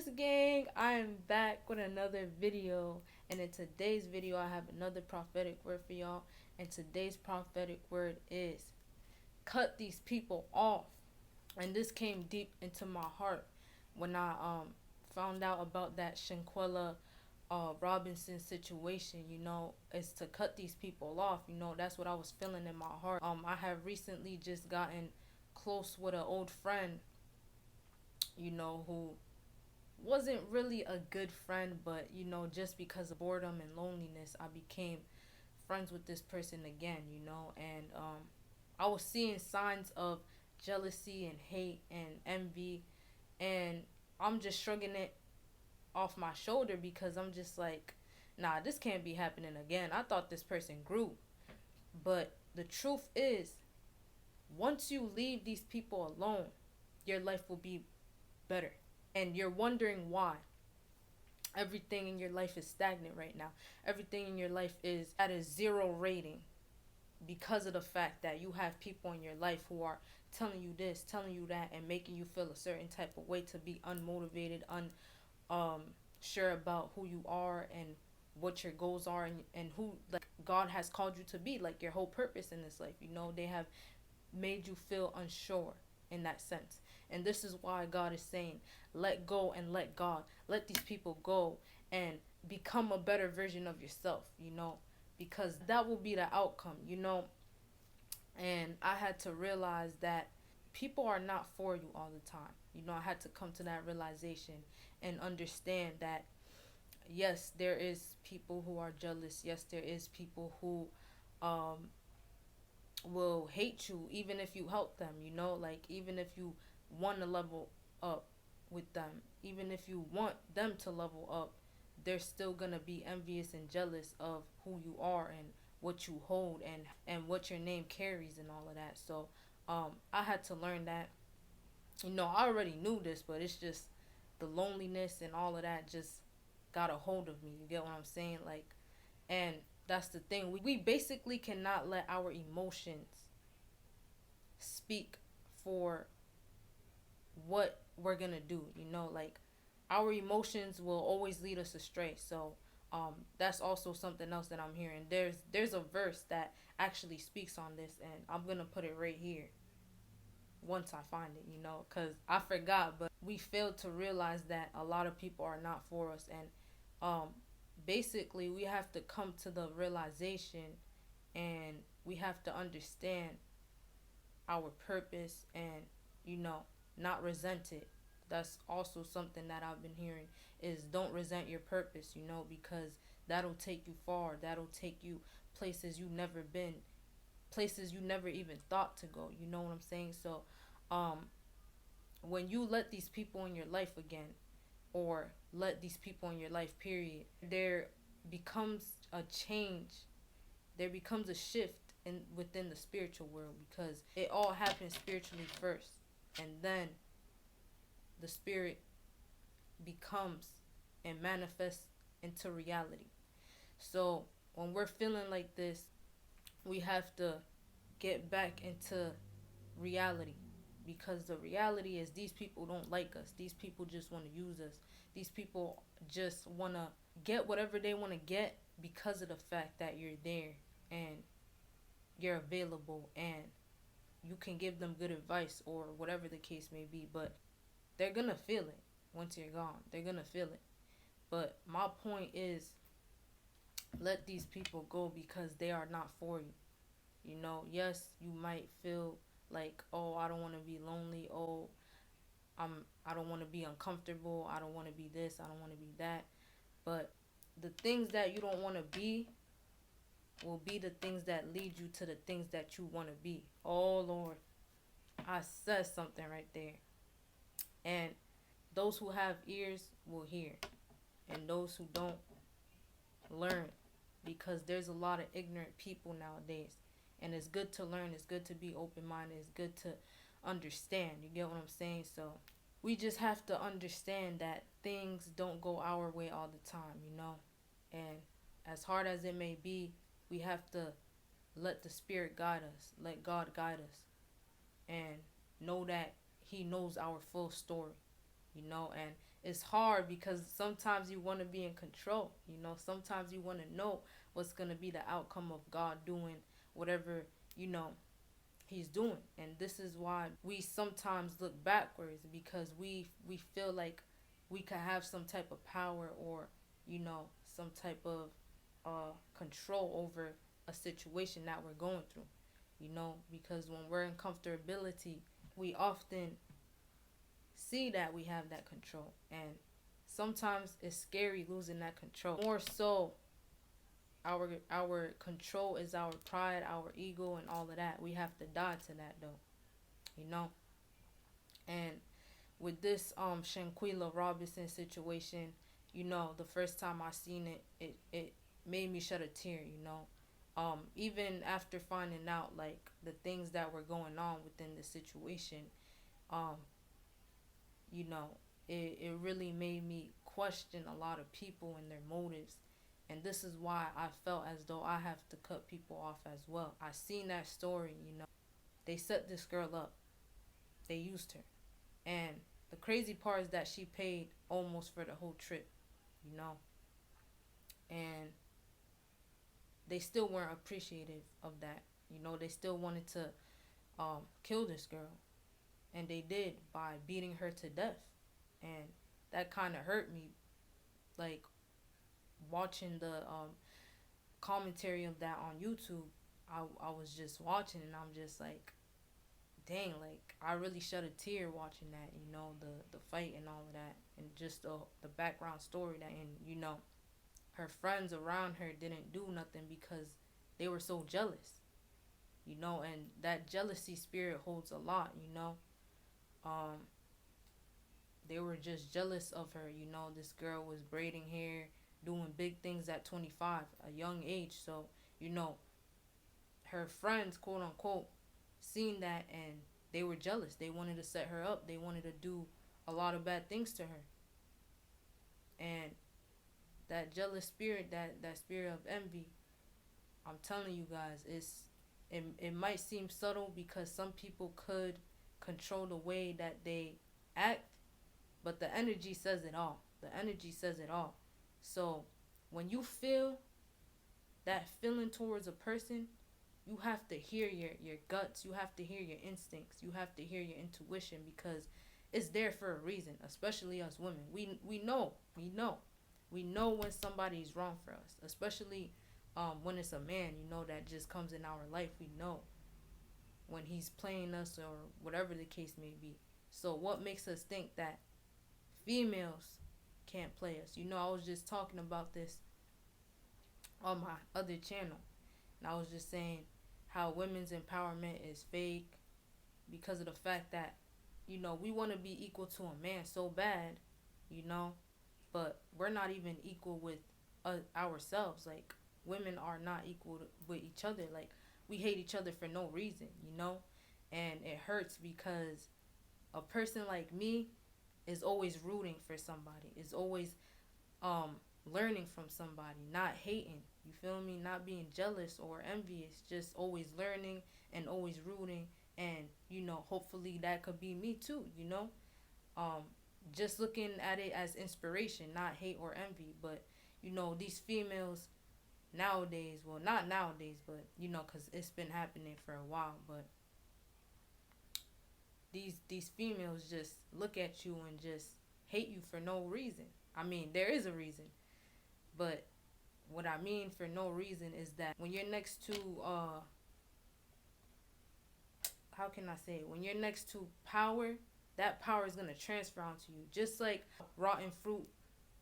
Yes, gang, I am back with another video, and in today's video I have another prophetic word for y'all. And today's prophetic word is cut these people off. And this came deep into my heart when I found out about that Shanquella Robinson situation. Is to cut these people off. That's what I was feeling in my heart. I have recently just gotten close with an old friend, who wasn't really a good friend, but just because of boredom and loneliness, I became friends with this person again, and I was seeing signs of jealousy and hate and envy, and I'm just shrugging it off my shoulder because I'm just like, nah, this can't be happening again. I thought this person grew, but the truth is, once you leave these people alone, your life will be better. And you're wondering why everything in your life is stagnant right now. Everything in your life is at a zero rating because of the fact that you have people in your life who are telling you this, telling you that, and making you feel a certain type of way to be unmotivated, sure about who you are and what your goals are, and who like God has called you to be, like your whole purpose in this life. They have made you feel unsure in that sense. And this is why God is saying, let go and let God. Let these people go and become a better version of yourself, because that will be the outcome, And I had to realize that people are not for you all the time. I had to come to that realization and understand that, yes, there is people who are jealous. Yes, there is people who will hate you even if you help them, like even if you want to level up with them, even if you want them to level up, they're still gonna be envious and jealous of who you are and what you hold and what your name carries and all of that. So I had to learn that. I already knew this, but it's just the loneliness and all of that just got a hold of me. You get what I'm saying? Like, and that's the thing. We basically cannot let our emotions speak for what we're gonna do. Like our emotions will always lead us astray. So that's also something else that I'm hearing. There's a verse that actually speaks on this, and I'm gonna put it right here once I find it, because I forgot. But we fail to realize that a lot of people are not for us, and basically we have to come to the realization, and we have to understand our purpose, and not resent it. That's also something that I've been hearing, is don't resent your purpose, because that'll take you far. That'll take you places you never been, places you never even thought to go. You know what I'm saying? So when you let these people in your life again, or let these people in your life period, there becomes a change. There becomes a shift within the spiritual world, because it all happens spiritually first, and then the spirit becomes and manifests into reality. So when we're feeling like this, we have to get back into reality, because the reality is these people don't like us. These people just want to use us. These people just want to get whatever they want to get because of the fact that you're there and you're available and you can give them good advice or whatever the case may be. But they're gonna feel it once you're gone. They're gonna feel it. But my point is, let these people go because they are not for you. Yes, you might feel like, oh, I don't want to be lonely. Oh, I don't want to be uncomfortable. I don't want to be this. I don't want to be that. But the things that you don't want to be will be the things that lead you to the things that you want to be. Oh Lord, I said something right there. And those who have ears will hear, and those who don't, learn, because there's a lot of ignorant people nowadays, and it's good to learn. It's good to be open-minded. It's good to understand. You get what I'm saying? So we just have to understand that things don't go our way all the time, and as hard as it may be, we have to let the spirit guide us, let God guide us, and know that he knows our full story, and it's hard because sometimes you want to be in control. Sometimes you want to know what's going to be the outcome of God doing whatever, you know, he's doing. And this is why we sometimes look backwards, because we feel like we could have some type of power, or some type of control over a situation that we're going through. Because when we're in comfortability, we often see that we have that control, and sometimes it's scary losing that control. More so, our control is our pride, our ego, and all of that. We have to die to that, though. you know and with this Shanquilla Robinson situation, the first time I seen it made me shed a tear. Even after finding out, like, the things that were going on within the situation, um you know it really made me question a lot of people and their motives. And this is why I felt as though I have to cut people off as well. I seen that story. They set this girl up, they used her, and the crazy part is that she paid almost for the whole trip. you know and they still weren't appreciative of that. They still wanted to kill this girl, and they did by beating her to death. And that kind of hurt me, like, watching the commentary of that on YouTube. I was just watching, and I'm just like, dang, like, I really shed a tear watching that. The fight and all of that, and just the background story that. And her friends around her didn't do nothing because they were so jealous. And that jealousy spirit holds a lot. um they were just jealous of her. This girl was braiding hair, doing big things at 25, a young age. So her friends, quote unquote, seen that, and they were jealous. They wanted to set her up. They wanted to do a lot of bad things to her. And that jealous spirit, that spirit of envy, I'm telling you guys, it might seem subtle because some people could control the way that they act, but the energy says it all. The energy says it all. So when you feel that feeling towards a person, you have to hear your guts. You have to hear your instincts. You have to hear your intuition, because it's there for a reason. Especially us women, we know when somebody's wrong for us. Especially when it's a man, that just comes in our life. We know when he's playing us, or whatever the case may be. So what makes us think that females can't play us? I was just talking about this on my other channel, and I was just saying how women's empowerment is fake, because of the fact that we want to be equal to a man so bad, but we're not even equal with ourselves. Like, women are not equal with each other. Like, we hate each other for no reason. And it hurts because a person like me is always rooting for somebody, is always learning from somebody, not hating. You feel me? Not being jealous or envious, just always learning and always rooting. And hopefully that could be me too. Just looking at it as inspiration, not hate or envy. But these females nowadays, well, not nowadays, but because it's been happening for a while. But these females just look at you and just hate you for no reason. I mean, there is a reason, but what I mean for no reason is that when you're next to how can I say it? When you're next to power, that power is gonna transfer onto you. Just like rotten fruit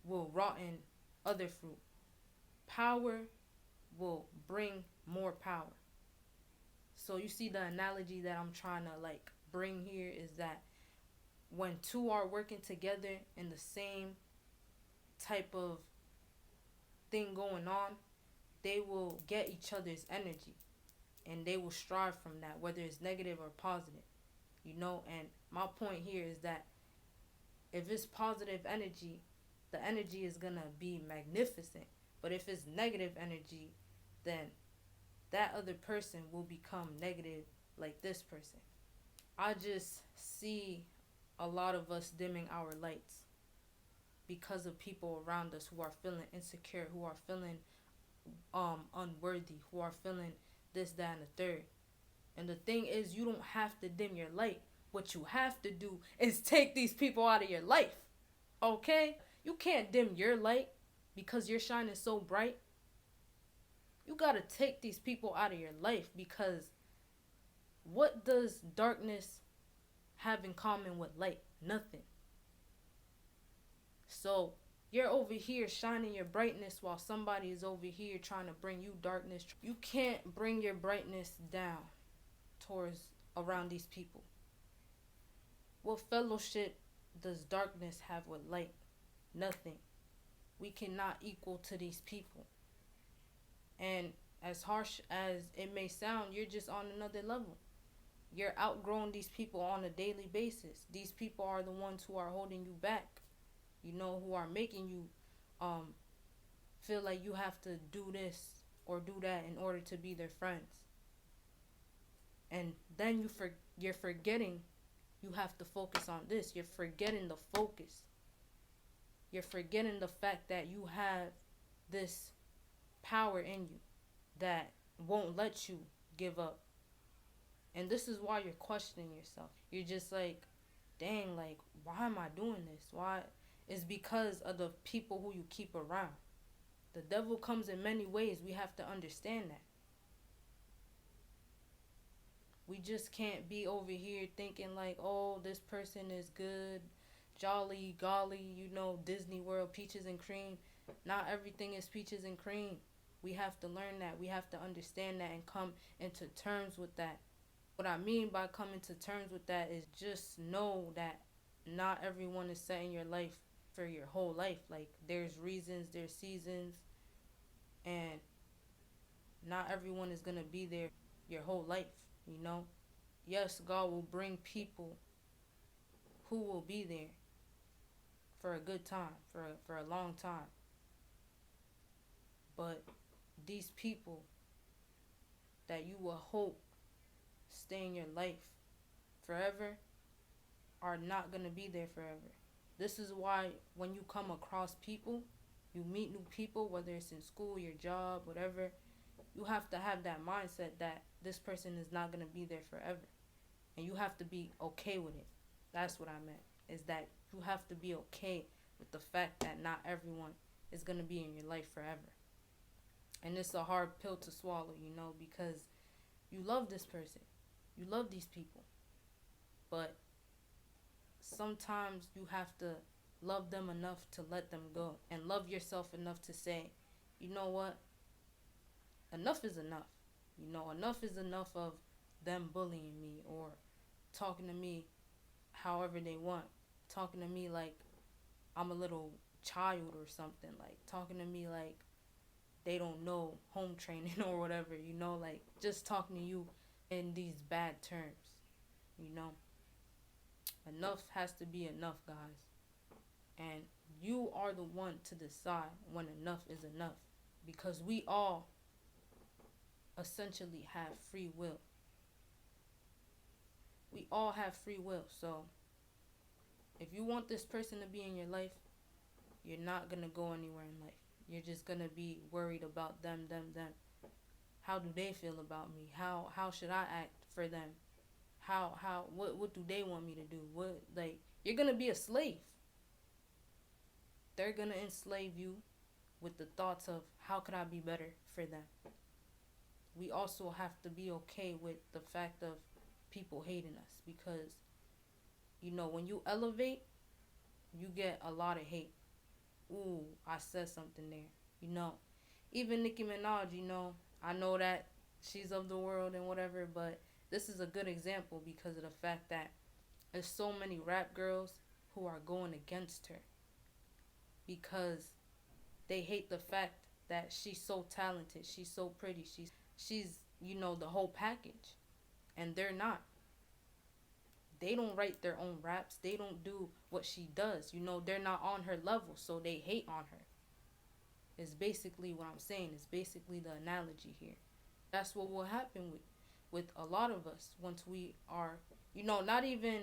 will rotten other fruit, power will bring more power. So you see, the analogy that I'm trying to, like, bring here is that when two are working together in the same type of thing going on, they will get each other's energy, and they will strive from that, whether it's negative or positive. And my point here is that if it's positive energy, the energy is gonna be magnificent. But if it's negative energy, then that other person will become negative, like this person. I just see a lot of us dimming our lights. because of people around us who are feeling insecure, who are feeling unworthy, who are feeling this, that, and the third. And the thing is, you don't have to dim your light. What you have to do is take these people out of your life. Okay? You can't dim your light because you're shining so bright. You gotta take these people out of your life, because what does darkness have in common with light? Nothing. So you're over here shining your brightness while somebody is over here trying to bring you darkness. You can't bring your brightness down towards around these people. What fellowship does darkness have with light? Nothing. We cannot equal to these people. And as harsh as it may sound, you're just on another level. You're outgrowing these people on a daily basis. These people are the ones who are holding you back, who are making you feel like you have to do this or do that in order to be their friends. And then you're forgetting you have to focus on this. You're forgetting the focus. You're forgetting the fact that you have this power in you that won't let you give up. And this is why you're questioning yourself. You're just like, dang, like, why am I doing this? Why? It's because of the people who you keep around. The devil comes in many ways. We have to understand that. We just can't be over here thinking like, oh, this person is good, jolly, golly, Disney World, peaches and cream. Not everything is peaches and cream. We have to learn that. We have to understand that and come into terms with that. What I mean by coming to terms with that is just know that not everyone is set in your life for your whole life. Like, there's reasons, there's seasons, and not everyone is going to be there your whole life. Yes, God will bring people who will be there for a good time, for a long time. But these people that you will hope stay in your life forever are not going to be there forever. This is why when you come across people, you meet new people, whether it's in school, your job, whatever, you have to have that mindset that this person is not going to be there forever. And you have to be okay with it. That's what I meant, is that you have to be okay with the fact that not everyone is going to be in your life forever. And it's a hard pill to swallow, because you love this person. You love these people. But sometimes you have to love them enough to let them go. And love yourself enough to say, you know what? Enough is enough. Enough is enough of them bullying me or talking to me however they want. Talking to me like I'm a little child or something. Like, talking to me like they don't know home training or whatever, like just talking to you in these bad terms, Enough has to be enough, guys. And you are the one to decide when enough is enough, because we all essentially have free will. We all have free will. So if you want this person to be in your life, you're not going to go anywhere in life. You're just going to be worried about them. How do they feel about me? How should I act for them? What do they want me to do? You're going to be a slave. They're going to enslave you with the thoughts of how could I be better for them? We also have to be okay with the fact of people hating us, because when you elevate, you get a lot of hate. Ooh, I said something there. Even Nicki Minaj, I know that she's of the world and whatever, but this is a good example because of the fact that there's so many rap girls who are going against her because they hate the fact that she's so talented, she's so pretty, she's the whole package, and they're not. They don't write their own raps. They don't do what she does. They're not on her level, so they hate on her. Is basically what I'm saying. Is basically the analogy here. That's what will happen with a lot of us once we are, not even,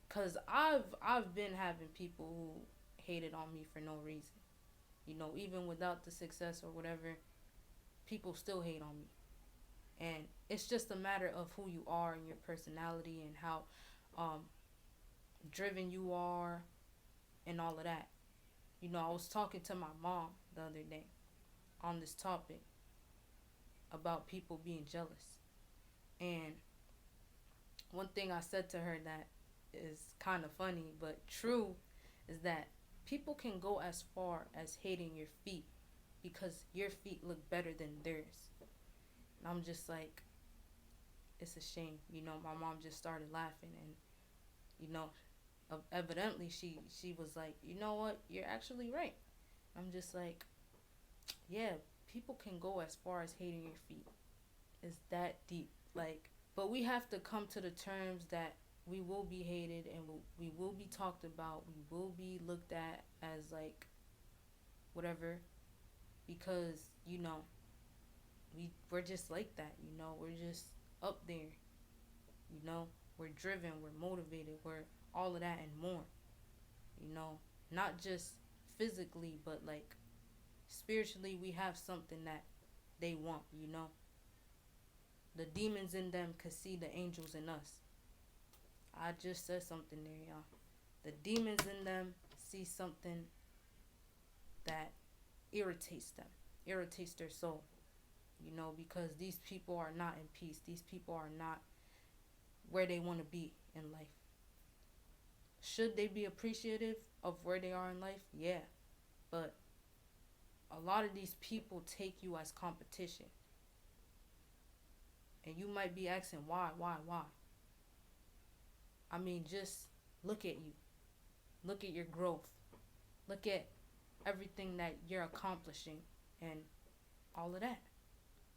because I've been having people hated on me for no reason. Even without the success or whatever, people still hate on me. And it's just a matter of who you are and your personality and how um, driven you are and all of that. I was talking to my mom the other day on this topic about people being jealous. And one thing I said to her that is kind of funny but true is that people can go as far as hating your feet because your feet look better than theirs. And I'm just like, it's a shame. My mom just started laughing, and evidently she was like, you know what, you're actually right. I'm just like, yeah, people can go as far as hating your feet. It's that deep. Like, but we have to come to the terms that we will be hated and we will be talked about. We will be looked at as like whatever, because we're just like that. We're just up there. We're driven, we're motivated, we're all of that and more. Not just physically, but like spiritually, we have something that they want. The demons in them could see the angels in us. I just said something there, y'all. The demons in them see something that irritates them, irritates their soul. Because these people are not in peace. These people are not where they want to be in life. Should they be appreciative of where they are in life? Yeah. But a lot of these people take you as competition. And you might be asking, why? I mean, just look at you. Look at your growth. Look at everything that you're accomplishing and all of that.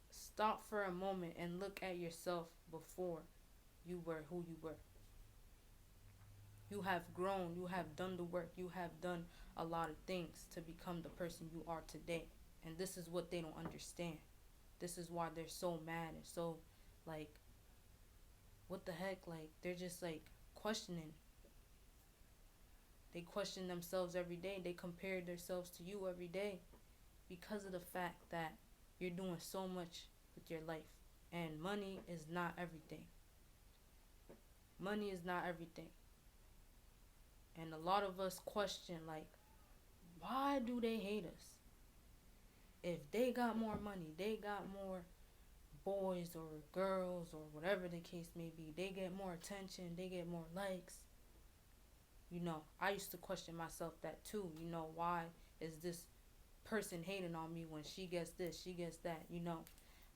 Stop for a moment and look at yourself before you were who you were. You have grown. You have done the work. You have done a lot of things to become the person you are today. And this is what they don't understand. This is why they're so mad and so like, what the heck? Like, they're just like questioning. They question themselves every day. They compare themselves to you every day because of the fact that you're doing so much with your life. And money is not everything. Money is not everything. And a lot of us question, like, why do they hate us? If they got more money, they got more boys or girls or whatever the case may be, they get more attention, they get more likes. I used to question myself that too. Why is this person hating on me when she gets this, she gets that,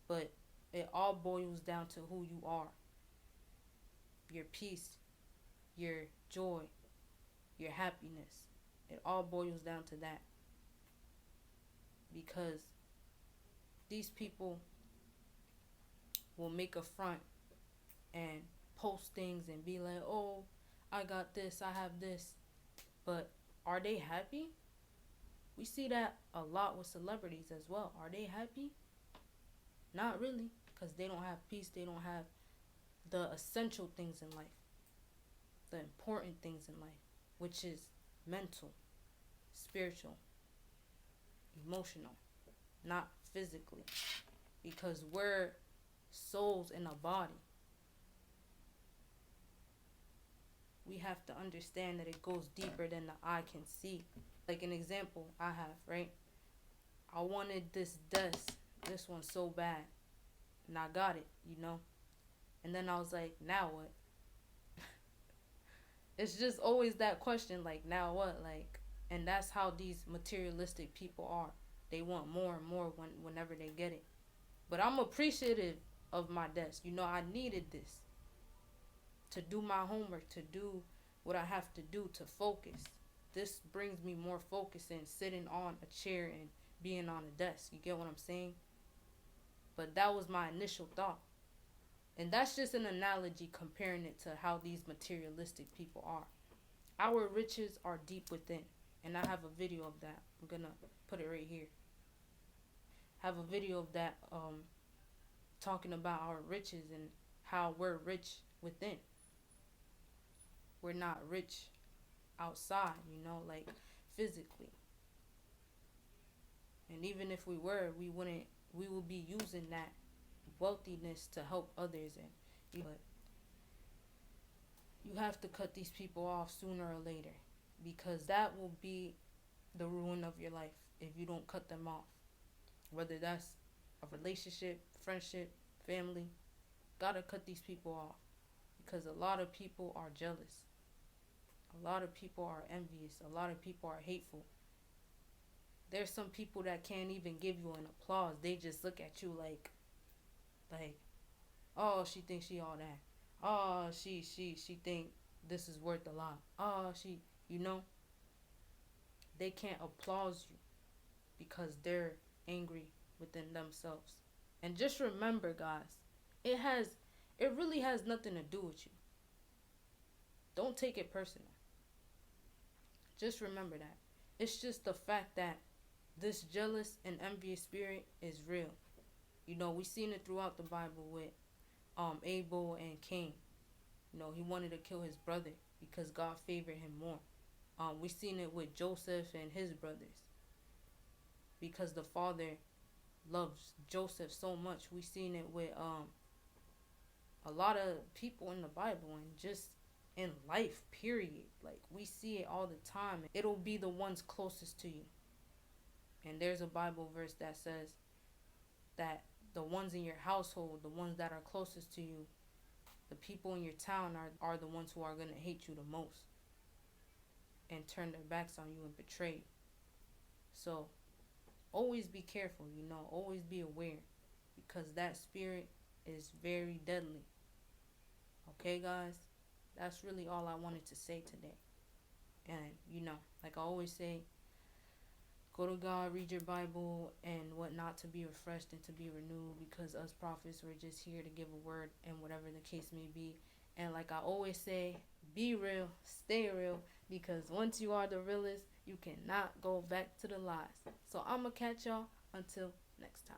But it all boils down to who you are. Your peace, your joy, your happiness. It all boils down to that. Because these people will make a front and post things and be like, oh, I got this, I have this. But are they happy? We see that a lot with celebrities as well. Are they happy? Not really, because they don't have peace. They don't have the essential things in life, the important things in life, which is mental, spiritual, emotional, not physically, because we're souls in a body. We have to understand that it goes deeper than the eye can see. Like an example I have, right? I wanted this desk, this one so bad, and I got it, And then I was like, now what? It's just always that question, like, now what? Like, and that's how these materialistic people are. They want more and more whenever they get it. But I'm appreciative of my desk. I needed this to do my homework, to do what I have to do, to focus. This brings me more focus than sitting on a chair and being on a desk. You get what I'm saying? But that was my initial thought. And that's just an analogy comparing it to how these materialistic people are. Our riches are deep within. And I have a video of that. I'm going to put it right here. Have a video of that talking about our riches and how we're rich within. We're not rich outside, like physically. And even if we were, we will be using that wealthiness to help others. But you have to cut these people off sooner or later, because that will be the ruin of your life if you don't cut them off. Whether that's a relationship, friendship, family, gotta cut these people off, because a lot of people are jealous. A lot of people are envious. A lot of people are hateful. There's some people that can't even give you an applause. They just look at you like, oh, she thinks she all that. Oh, she think this is worth a lot. Oh, you know, they can't applaud you because they're angry within themselves. And just remember, guys, it really has nothing to do with you. Don't take it personal. Just remember that. It's just the fact that this jealous and envious spirit is real. You know, we seen it throughout the Bible with Abel and Cain. You know, he wanted to kill his brother because God favored him more. We seen it with Joseph and his brothers, because the father loves Joseph so much. We seen it with a lot of people in the Bible, and just in life, period. Like, we see it all the time. It'll be the ones closest to you. And there's a Bible verse that says that the ones in your household, the ones that are closest to you, the people in your town are the ones who are going to hate you the most and turn their backs on you and betray you. So always be careful, you know, always be aware, because that spirit is very deadly. Okay, guys? That's really all I wanted to say today. And, you know, like I always say, go to God, read your Bible and whatnot to be refreshed and to be renewed, because us prophets, we're just here to give a word, and whatever the case may be. And like I always say, be real, stay real, because once you are the realest, you cannot go back to the lies. So I'm going to catch y'all until next time.